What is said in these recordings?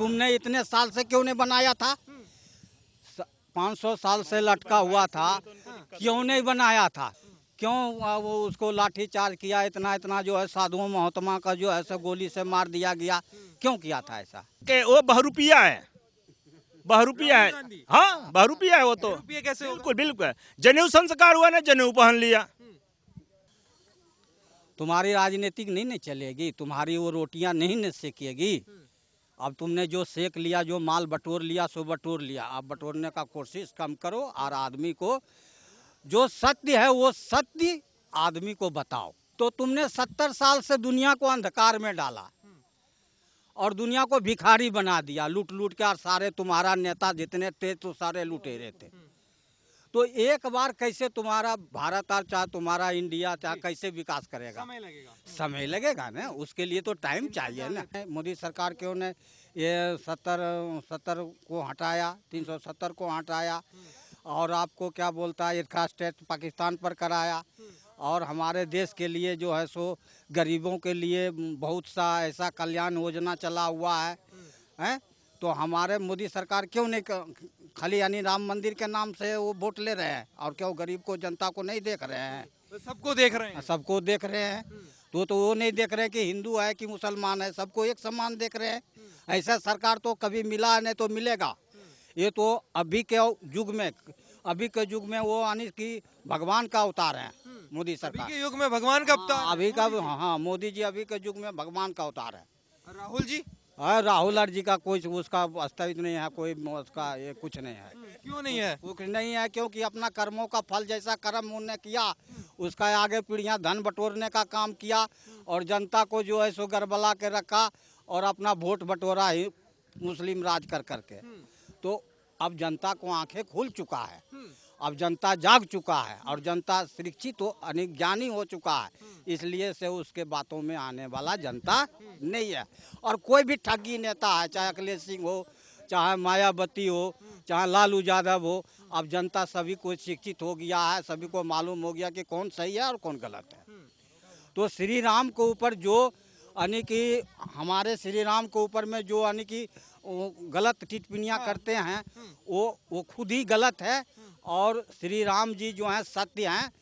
तुमने इतने साल से क्यों नहीं बनाया था? 500 साल से लटका हुआ था, क्यों नहीं बनाया था? क्यों वो उसको लाठी चार्ज किया? इतना इतना जो है साधुओं महात्मा का जो है गोली से मार दिया गया, क्यों किया था ऐसा? कि वो बहरूपिया है, बहरूपिया है। हाँ, बहरूपिया है वो तो। बहरूपिया कैसे होगा? बिल्कुल बिल्कुल। जनेऊ संस्कार हुआ ना, जनेऊ पहन लिया। तुम्हारी राजनीतिक नहीं चलेगी, तुम्हारी वो रोटियां नहीं सेकेगी। अब तुमने जो सेक लिया, जो माल बटोर लिया सो बटोर लिया। अब बटोरने का कोशिश कम करो और आदमी को जो सत्य है वो सत्य आदमी को बताओ। तो तुमने 70 साल से दुनिया को अंधकार में डाला और दुनिया को भिखारी बना दिया, लूट लूट के। और सारे तुम्हारा नेता जितने थे तो सारे लुटेरे थे। तो एक बार कैसे तुम्हारा भारत और चाहे तुम्हारा इंडिया चाहे कैसे विकास करेगा? समय लगेगा। समय लगेगा ना, उसके लिए तो टाइम चाहिए ना। मोदी सरकार क्यों ने ये 70 को हटाया, 370 को हटाया और आपको क्या बोलता है ईर्खा स्टेट पाकिस्तान पर कराया। और हमारे देश के लिए जो है सो गरीबों के लिए बहुत सा ऐसा कल्याण योजना चला हुआ है। तो हमारे मोदी सरकार क्यों नहीं खाली यानी राम मंदिर के नाम से वो वोट ले रहे हैं और क्यों गरीब को जनता को नहीं देख रहे हैं? तो सबको देख रहे हैं। सबको देख रहे हैं। तो वो नहीं देख रहे हैं कि हिंदू है कि मुसलमान है, सबको एक समान देख रहे हैं। ऐसा सरकार तो कभी मिला नहीं तो मिलेगा। ये तो अभी के युग में वो यानी कि भगवान का अवतार है मोदी अभी सरकार। के युग में भगवान का अवतार। अभी का हाँ, मोदी जी अभी के युग में भगवान का अवतार है। राहुल जी राहुल जी का कोई उसका अस्तित्व नहीं है, कोई उसका ये कुछ नहीं है। क्यों नहीं है? कुछ नहीं है क्योंकि अपना कर्मों का फल जैसा कर्म उन्होंने किया उसका आगे पीढ़ियां धन बटोरने का काम किया और जनता को जो है सो गरबला के रखा और अपना वोट बटोरा ही मुस्लिम राज कर करके। तो अब जनता को आंखें खुल चुका है, अब जनता जाग चुका है और जनता शिक्षित हो ज्ञानी हो चुका है। इसलिए से उसके बातों में आने वाला जनता नहीं है। और कोई भी ठगी नेता है, चाहे अखिलेश सिंह हो, चाहे मायावती हो, चाहे लालू यादव हो, अब जनता सभी को शिक्षित हो गया है, सभी को मालूम हो गया कि कौन सही है और कौन गलत है। तो श्री राम के ऊपर जो यानी कि हमारे श्री राम के ऊपर में जो यानी कि गलत टिप्पणियाँ करते हैं वो खुद ही गलत है। और श्री राम जी जो हैं सत्य हैं,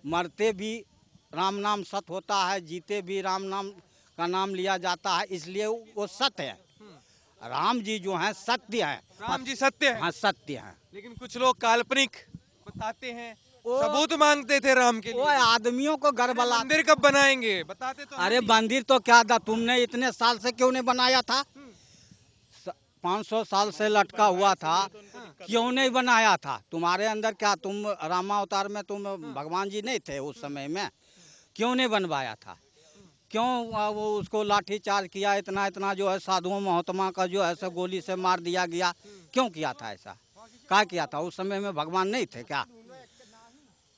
मरते भी राम नाम सत्य होता है, जीते भी राम नाम का नाम लिया जाता है, इसलिए वो सत्य है। राम जी जो हैं सत्य हैं। राम जी सत्य है। हाँ, सत्य हैं। लेकिन कुछ लोग काल्पनिक बताते हैं, वो- सबूत मांगते थे राम के वो लिए। आदमियों को गरबला। मंदिर कब बनाएंगे बताते तो अरे नहीं। मंदिर तो क्या था, तुमने इतने साल से क्यों नहीं बनाया था? 500 साल से लटका हुआ था, क्यों नहीं बनाया था? तुम्हारे अंदर क्या, तुम रामावतार में तुम भगवान जी नहीं थे उस समय में? क्यों नहीं बनवाया था? क्यों वो उसको लाठी चार्ज किया? इतना इतना जो है साधुओं महात्मा का जो है गोली से मार दिया गया, क्यों किया था ऐसा? क्या किया था? उस समय में भगवान नहीं थे क्या?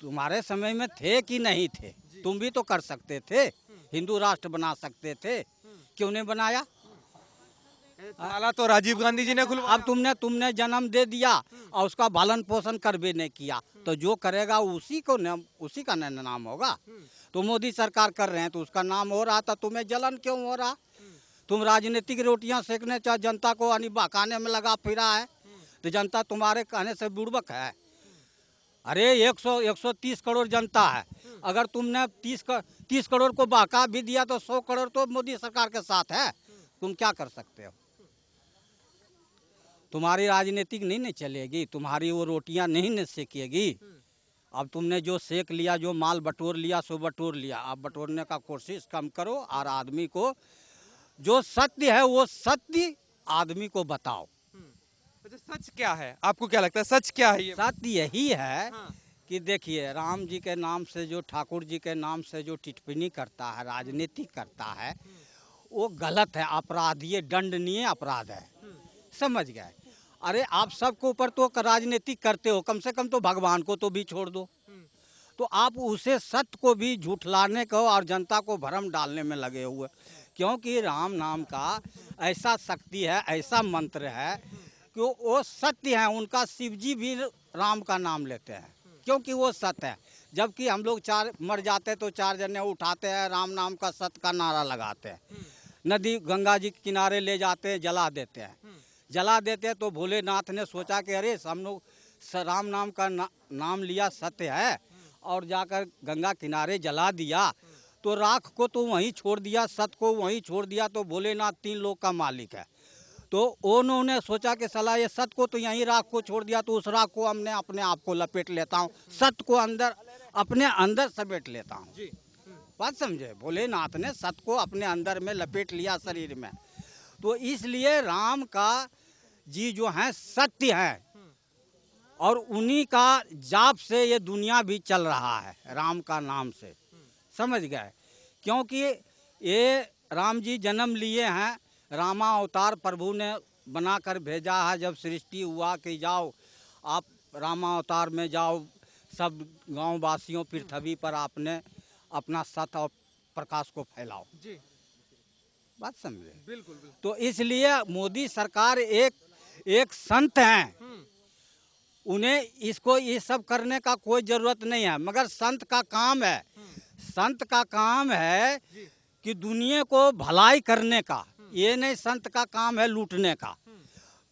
तुम्हारे समय में थे कि नहीं थे? तुम भी तो कर सकते थे, हिंदू राष्ट्र बना सकते थे, क्यों नहीं बनाया? ताला तो राजीव गांधी जी ने खुलवाया। अब तुमने जन्म दे दिया और उसका पालन पोषण कर भी नहीं किया, तो जो करेगा उसी का नाम होगा। तो मोदी सरकार कर रहे हैं तो उसका नाम हो रहा था, तुम्हें जलन क्यों हो रहा? तुम राजनीतिक रोटियां सेकने चाहे जनता को बहकाने में लगा फिरा है, तो जनता तुम्हारे कहने से बुड़बक है। अरे 130 करोड़ जनता है, अगर तुमने 30 करोड़ को बहका भी दिया तो 100 करोड़ तो मोदी सरकार के साथ है। तुम क्या कर सकते हो? तुम्हारी राजनीतिक नहीं चलेगी, तुम्हारी वो रोटियां नहीं सेकेगी। अब तुमने जो सेक लिया, जो माल बटोर लिया सो बटोर लिया। अब बटोरने का कोशिश कम करो और आदमी को जो सत्य है वो सत्य आदमी को बताओ। अच्छा, सच क्या है? आपको क्या लगता है सच क्या है? ये सत्य यही है हाँ। कि देखिए, राम जी के नाम से जो ठाकुर जी के नाम से जो टिप्पणी करता है, राजनीति करता है, वो गलत है, अपराधीय दंडनीय अपराध है। समझ गए? अरे आप सबके ऊपर तो राजनीति करते हो, कम से कम तो भगवान को तो भी छोड़ दो। तो आप उसे सत्य को भी झूठलाने को और जनता को भ्रम डालने में लगे हुए, क्योंकि राम नाम का ऐसा शक्ति है, ऐसा मंत्र है कि वो सत्य है। उनका शिव जी भी राम का नाम लेते हैं क्योंकि वो सत्य है। जबकि हम लोग चार मर जाते तो 4 जने उठाते हैं, राम नाम का सत्य का नारा लगाते हैं, नदी गंगा जी के किनारे ले जाते हैं, जला देते हैं। जला देते तो भोलेनाथ ने सोचा कि अरे हम लोग राम नाम का नाम लिया सत्य है, और जाकर गंगा किनारे जला दिया तो राख को तो वहीं छोड़ दिया, सत्य को वहीं छोड़ दिया, तो भोलेनाथ 3 लोक का मालिक है। तो उन्होंने सोचा कि साला ये सत्य को तो यहीं राख को छोड़ दिया, तो उस राख को हमने अपने आप को लपेट लेता हूँ, सत्य को अंदर अपने अंदर समेट लेता हूँ। जी बात समझे, भोलेनाथ ने सत्य को अपने अंदर में लपेट लिया शरीर में। तो इसलिए राम का जी जो है सत्य है, और उन्हीं का जाप से ये दुनिया भी चल रहा है, राम का नाम से, समझ गए। क्योंकि ये राम जी जन्म लिए हैं, रामा अवतार प्रभु ने बनाकर भेजा है। जब सृष्टि हुआ कि जाओ आप रामा अवतार में जाओ, सब गांव वासियों पृथ्वी पर आपने अपना सत्य और प्रकाश को फैलाओ। जी बात समझे। बिल्कुल बिल्कुल। तो इसलिए मोदी सरकार एक संत हैं, उन्हें इसको ये सब करने का कोई जरूरत नहीं है, मगर संत का काम है, संत का काम है कि दुनिया को भलाई करने का, ये नहीं संत का काम है लूटने का।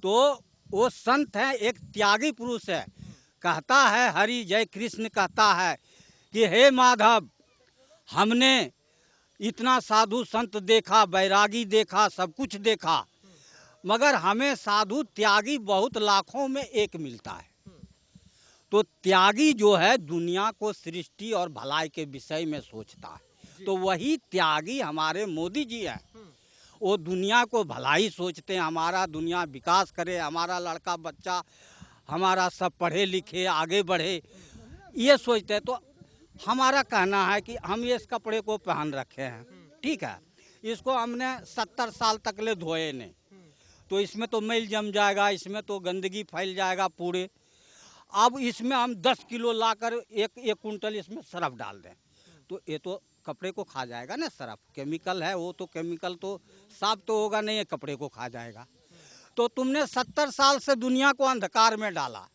तो वो संत है, एक त्यागी पुरुष है, कहता है हरि जय कृष्ण, कहता है कि हे माधव हमने इतना साधु संत देखा, बैरागी देखा, सब कुछ देखा, मगर हमें साधु त्यागी बहुत लाखों में एक मिलता है। तो त्यागी जो है दुनिया को सृष्टि और भलाई के विषय में सोचता है, तो वही त्यागी हमारे मोदी जी हैं। वो दुनिया को भलाई सोचते हैं, हमारा दुनिया विकास करे, हमारा लड़का बच्चा हमारा सब पढ़े लिखे आगे बढ़े, ये सोचते हैं। तो हमारा कहना है कि हम ये इस कपड़े को पहन रखे हैं, ठीक है, इसको हमने 70 साल तक ले धोए नहीं, तो इसमें तो मैल जम जाएगा, इसमें तो गंदगी फैल जाएगा पूरे। अब इसमें हम 10 किलो लाकर एक कुंटल इसमें सरफ डाल दें, तो ये तो कपड़े को खा जाएगा ना, सरफ केमिकल है, वो तो केमिकल तो साफ तो होगा नहीं, ये कपड़े को खा जाएगा। तो तुमने 70 साल से दुनिया को अंधकार में डाला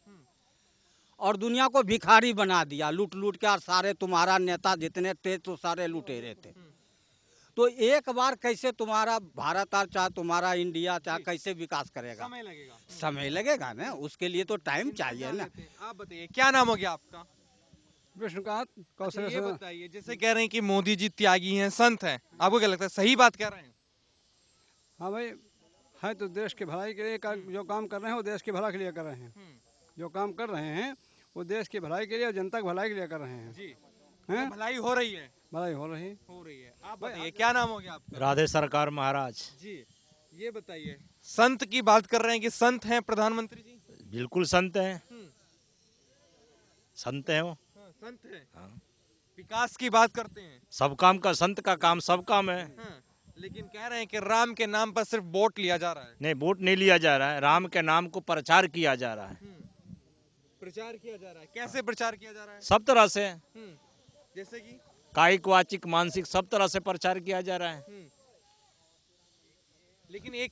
और दुनिया को भिखारी बना दिया, लूट लूट के, और सारे तुम्हारा नेता जितने थे तो सारे लुटेरे थे। तो एक बार कैसे तुम्हारा भारत और चाहे तुम्हारा इंडिया चाहे कैसे विकास करेगा? समय लगेगा। समय लगेगा ना, उसके लिए तो टाइम चाहिए ना। आप बताइए क्या नाम हो गया आपका? विष्णुकांत कौशल ये सिन्हा। बताइए, जैसे कह रहे हैं कि मोदी जी त्यागी हैं, संत हैं, आपको क्या लगता है सही बात कह रहे हैं? हाँ भाई, है तो देश के भलाई के लिए जो काम कर रहे हैं वो देश के भलाई के लिए कर रहे हैं। जो काम कर रहे हैं वो देश की भलाई के लिए और जनता की भलाई के लिए कर रहे हैं। जी हैं? भलाई हो रही है। भलाई हो रही। है। आप बताइए क्या नाम हो गया आपका? राधे सरकार महाराज। जी ये बताइए, संत की बात कर रहे हैं कि संत हैं प्रधानमंत्री जी? बिल्कुल संत हैं, संत हैं वो। हाँ, संत हैं। हाँ। विकास की बात करते हैं। सब काम का संत का काम सब काम है। हाँ, लेकिन कह रहे हैं कि राम के नाम पर सिर्फ वोट लिया जा रहा है। नहीं, वोट नहीं लिया जा रहा है, राम के नाम को प्रचार किया जा रहा है, प्रचार किया जा रहा है। कैसे प्रचार किया जा रहा है? सब तरह से, जैसे कि कायिक वाचिक मानसिक सब तरह से प्रचार किया जा रहा है। लेकिन एक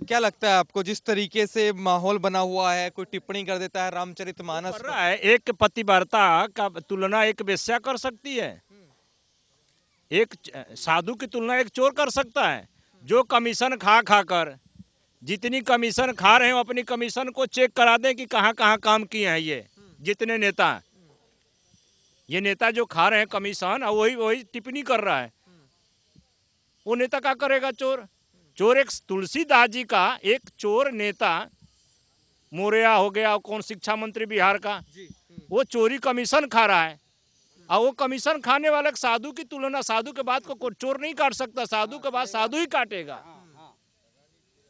क्या लगता है आपको, जिस तरीके से माहौल बना हुआ है, कोई टिप्पणी कर देता है रामचरितमानस कर रहा है, एक पतिव्रता का तुलना एक वेश्या कर सकती है, एक साधु की तुलना एक चोर कर सकता है। जो कमीशन खा कर, जितनी कमीशन खा रहे हो अपनी कमीशन को चेक करा दें कि कहाँ कहाँ काम किए हैं ये जितने नेता हैं। ये नेता जो खा रहे हैं कमीशन और वही टिप्पणी कर रहा है, वो नेता क्या करेगा? चोर। चोर एक तुलसीदास जी का एक चोर नेता मोरिया हो गया, कौन शिक्षा मंत्री बिहार का, वो चोरी कमीशन खा रहा है, और वो कमीशन खाने वाले साधु की तुलना, साधु के बाद को चोर नहीं काट सकता, साधु के बाद साधु ही काटेगा।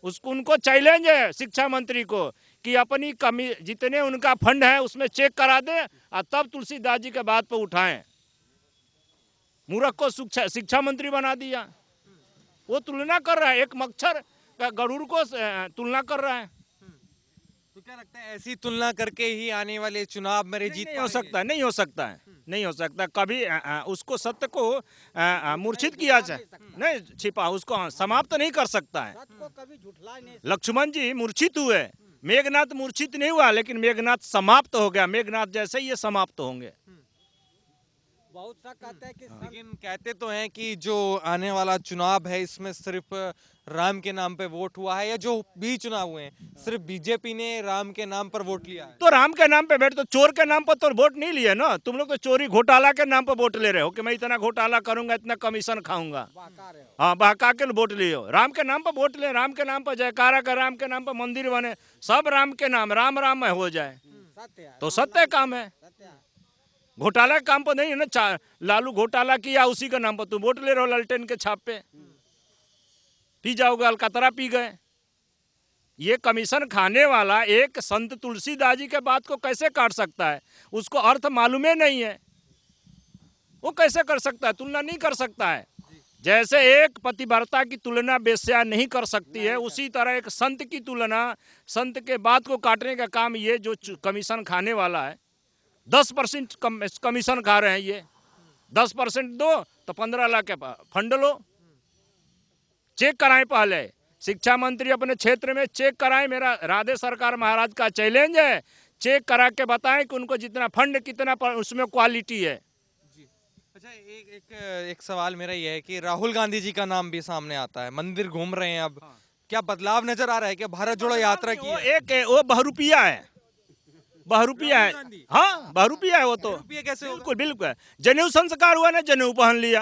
उसको उनको चैलेंज है शिक्षा मंत्री को कि अपनी कमी जितने उनका फंड है उसमें चेक करा दे और तब तुलसीदास जी के बात पर उठाएं। मूर्ख को शिक्षा मंत्री बना दिया। वो तुलना कर रहा है, एक मच्छर का गरुड़ को तुलना कर रहा है। तो क्या लगता है ऐसी तुलना करके ही आने वाले चुनाव में जीत नहीं हो सकता, नहीं हो सकता है, नहीं हो सकता। कभी उसको सत्य को मूर्छित किया जाए, नहीं छिपा, उसको समाप्त नहीं कर सकता है। लक्ष्मण जी मूर्छित हुए, मेघनाथ मूर्छित नहीं हुआ, लेकिन मेघनाथ समाप्त हो गया। मेघनाथ जैसे ही ये समाप्त होंगे। बहुत सा कहते हैं कि लेकिन कहते तो हैं कि जो आने वाला चुनाव है इसमें सिर्फ राम के नाम पे वोट हुआ है, या जो भी चुनाव हुए हैं सिर्फ बीजेपी ने राम के नाम पर वोट लिया है। तो राम के नाम पे बैठ, तो चोर के नाम पर तो वोट नहीं लिए ना। तुम लोग तो चोरी घोटाला के नाम पर वोट ले रहे हो कि मैं इतना घोटाला करूंगा, इतना कमीशन खाऊंगा। हाँ, बहका के वोट लिए हो। राम के नाम पर वोट ले, राम के नाम पर जयकारा कर, राम के नाम पर मंदिर बने, सब राम के नाम, राम राम में हो जाए तो सत्य काम है। घोटाला के काम पर नहीं है ना। लालू घोटाला किया, उसी के नाम पर तुम वोट ले रहे हो। ललटेन के छाप पे पी जाओगे, अलकतरा पी गए। ये कमीशन खाने वाला एक संत तुलसीदास जी के बात को कैसे काट सकता है? उसको अर्थ मालूम ही नहीं है, वो कैसे कर सकता है? तुलना नहीं कर सकता है। जैसे एक पतिव्रता की तुलना वेश्या नहीं कर सकती है, उसी तरह एक संत की तुलना, संत के बात को काटने का काम ये जो कमीशन खाने वाला है। 10% कमीशन खा रहे हैं ये। 10% दो तो 15 लाख के फंड लो। चेक कराएं पहले। शिक्षा मंत्री अपने क्षेत्र में चेक कराएं। मेरा राधे सरकार महाराज का चैलेंज है, चेक करा के बताएं कि उनको जितना फंड कितना उसमें क्वालिटी है। अच्छा, एक सवाल मेरा ये है कि राहुल गांधी जी का नाम भी सामने आता है, मंदिर घूम रहे हैं अब। क्या बदलाव नजर आ रहा है? क्या भारत जोड़ो यात्रा की है? एक है वो बहरूपिया है, बहरूपिया है। हाँ, बहरूपिया है वो तो। रुपये कैसे होगा? बिल्कुल बिल्कुल। जनेऊ संस्कार हुआ ना, जनेऊ पहन लिया।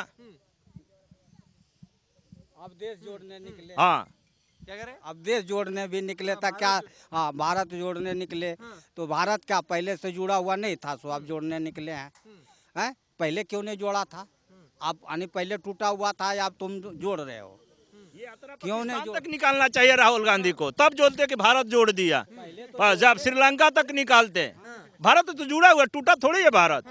अब देश जोड़ने निकले। हाँ, क्या करें? अब देश जोड़ने भी निकले था क्या? हाँ, भारत जोड़ने निकले। तो भारत क्या पहले से जुड़ा हुआ नहीं था, सो अब जोड़ने निकले हैं। हैं? पहले क्यों नहीं जोड़ा था? आप यानी पहले टूटा हुआ था या अब तुम जोड़ रहे हो? क्यों नहीं पाकिस्तान तक निकालना चाहिए राहुल गांधी को, तब बोलते कि भारत जोड़ दिया। बस जब श्रीलंका तक निकालते। भारत तो जुड़ा हुआ, टूटा थोड़ी है भारत।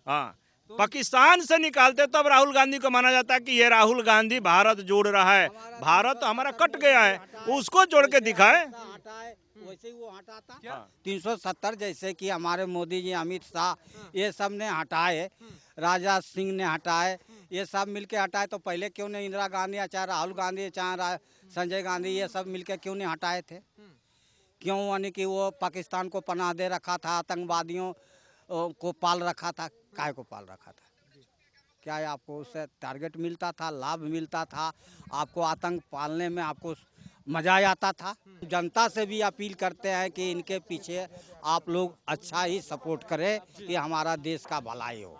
हाँ, पाकिस्तान से निकालते तब राहुल गांधी को माना जाता है कि ये राहुल गांधी भारत जोड़ रहा है। भारत हमारा कट गया है, उसको जोड़ के दिखाए। वैसे ही वो हटाता। 370 जैसे कि हमारे मोदी जी, अमित शाह, ये सब ने हटाए, राजा सिंह ने हटाए, ये सब मिलके हटाए। तो पहले क्यों नहीं इंदिरा गांधी या चाहे राहुल गांधी चाहे संजय गांधी, ये सब मिलके क्यों नहीं हटाए थे? क्यों? यानी कि वो पाकिस्तान को पनाह दे रखा था, आतंकवादियों को पाल रखा था। काय को पाल रखा था? क्या आपको उससे टारगेट मिलता था, लाभ मिलता था? आपको आतंक पालने में आपको मजा आता था? जनता से भी अपील करते हैं कि इनके पीछे आप लोग अच्छा ही सपोर्ट करें कि हमारा देश का भलाई हो।